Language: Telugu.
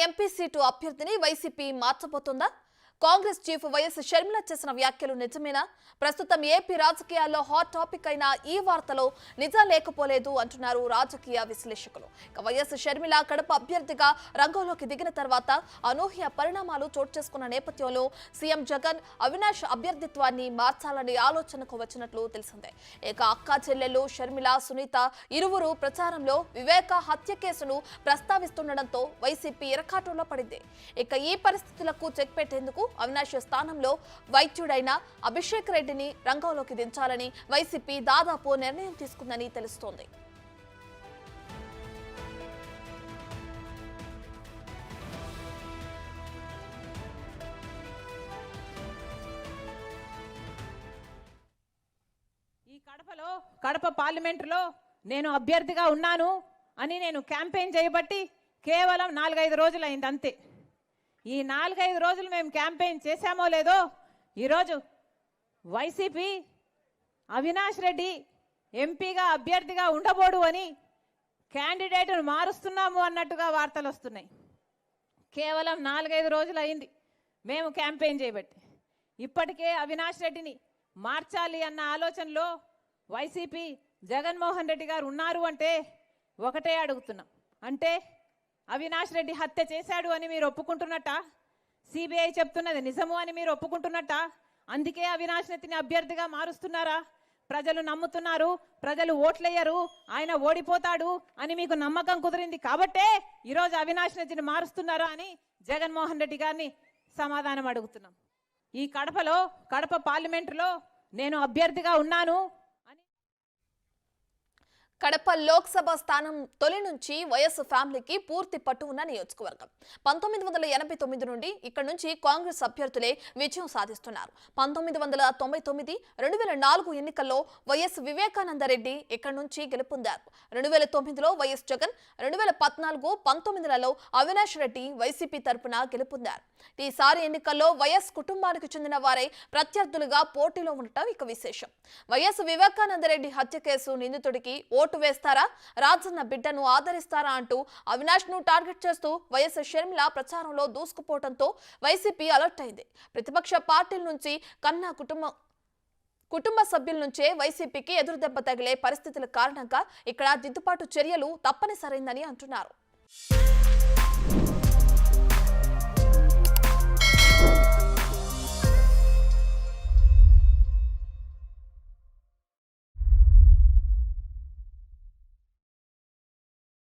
ఎంపీ సీటు అభ్యర్థిని వైసీపీ మార్చబోతుందా? కాంగ్రెస్ చీఫ్ వైఎస్ షర్మిల చేసిన వ్యాఖ్యలు నిజమేనా? ప్రస్తుతం ఏపీ రాజకీయాల్లో హాట్ టాపిక్ అయిన ఈ వార్తలో నిజం లేకపోలేదు అంటున్నారు రాజకీయ విశ్లేషకులు. వైఎస్ షర్మిల కడప అభ్యర్థిగా రంగంలోకి దిగిన తర్వాత అనూహ్య పరిణామాలు చోటు చేసుకున్న నేపథ్యంలో సీఎం జగన్ అవినాష్ అభ్యర్థిత్వాన్ని మార్చాలనే ఆలోచనకు వచ్చినట్లు తెలిసిందే. ఇక అక్కా చెల్లెలు షర్మిల, సునీత ఇరువురు ప్రచారంలో వివేక హత్య కేసును ప్రస్తావిస్తుండటంతో వైసీపీ ఇరకాటంలో పడింది. ఇక ఈ పరిస్థితులకు చెక్ పెట్టేందుకు అవినాష్ స్థానంలో వైద్యుడైన అభిషేక్ రెడ్డిని రంగంలోకి దించాలని వైసీపీ దాదాపు నిర్ణయం తీసుకుందని తెలుస్తోంది. ఈ కడప పార్లమెంటులో నేను అభ్యర్థిగా ఉన్నాను అని నేను క్యాంపెయిన్ చేయబట్టి కేవలం 4-5 రోజులైంది అంతే. ఈ 4-5 రోజులు మేము క్యాంపెయిన్ చేశామో లేదో ఈరోజు వైసీపీ అవినాష్ రెడ్డి ఎంపీగా అభ్యర్థిగా ఉండబోడు అని క్యాండిడేట్ను మారుస్తున్నాము అన్నట్టుగా వార్తలు వస్తున్నాయి. కేవలం 4-5 రోజులు అయింది మేము క్యాంపెయిన్ చేయబట్టి. ఇప్పటికే అవినాష్ రెడ్డిని మార్చాలి అన్న ఆలోచనలో వైసీపీ జగన్మోహన్ రెడ్డి గారు ఉన్నారు అంటే ఒకటే అడుగుతున్నాం, అంటే అవినాష్ రెడ్డి హత్య చేశాడు అని మీరు ఒప్పుకుంటున్నట్ట? సిబిఐ చెప్తున్నది నిజము అని మీరు ఒప్పుకుంటున్నట్ట? అందుకే అవినాష్ రెడ్డిని అభ్యర్థిగా మారుస్తున్నారా? ప్రజలు నమ్ముతున్నారు, ప్రజలు ఓట్లేయరు, ఆయన ఓడిపోతాడు అని మీకు నమ్మకం కుదిరింది కాబట్టే ఈరోజు అవినాష్ రెడ్డిని మారుస్తున్నారా అని జగన్మోహన్ రెడ్డి గారిని సమాధానం అడుగుతున్నాం. ఈ కడప పార్లమెంటులో నేను అభ్యర్థిగా ఉన్నాను. కడప లోక్సభ స్థానం తొలి నుంచి వైఎస్ ఫ్యామిలీకి పూర్తి పట్టు ఉన్న నియోజకవర్గం. 1989 నుండి ఇక్కడ నుంచి కాంగ్రెస్ అభ్యర్థులే విజయం సాధిస్తున్నారు. 1999, 2004 ఎన్నికల్లో వైఎస్ వివేకానందరెడ్డి ఇక్కడ నుంచి గెలుపొందారు. 2009లో వైఎస్ జగన్, 2014, 19లలో అవినాష్ రెడ్డి వైసీపీ తరపున గెలుపొందారు. ఈసారి ఎన్నికల్లో వైఎస్ కుటుంబానికి చెందిన వారే ప్రత్యర్థులుగా పోటీలో ఉండటం ఇక విశేషం. వైఎస్ వివేకానందరెడ్డి హత్య కేసు నిందితుడికి ఓటు వేస్తారా, రాజన్న బిడ్డను ఆదరిస్తారా అంటూ అవినాష్ ను టార్గెట్ చేస్తూ వైఎస్ షర్మిల ప్రచారంలో దూసుకుపోవడంతో వైసీపీ అలర్ట్ అయింది. ప్రతిపక్ష పార్టీల నుంచి కన్నా కుటుంబ సభ్యుల నుంచే వైసీపీకి ఎదురుదెబ్బ తగిలే పరిస్థితుల కారణంగా ఇక్కడ దిద్దుబాటు చర్యలు తప్పనిసరైందని అంటున్నారు.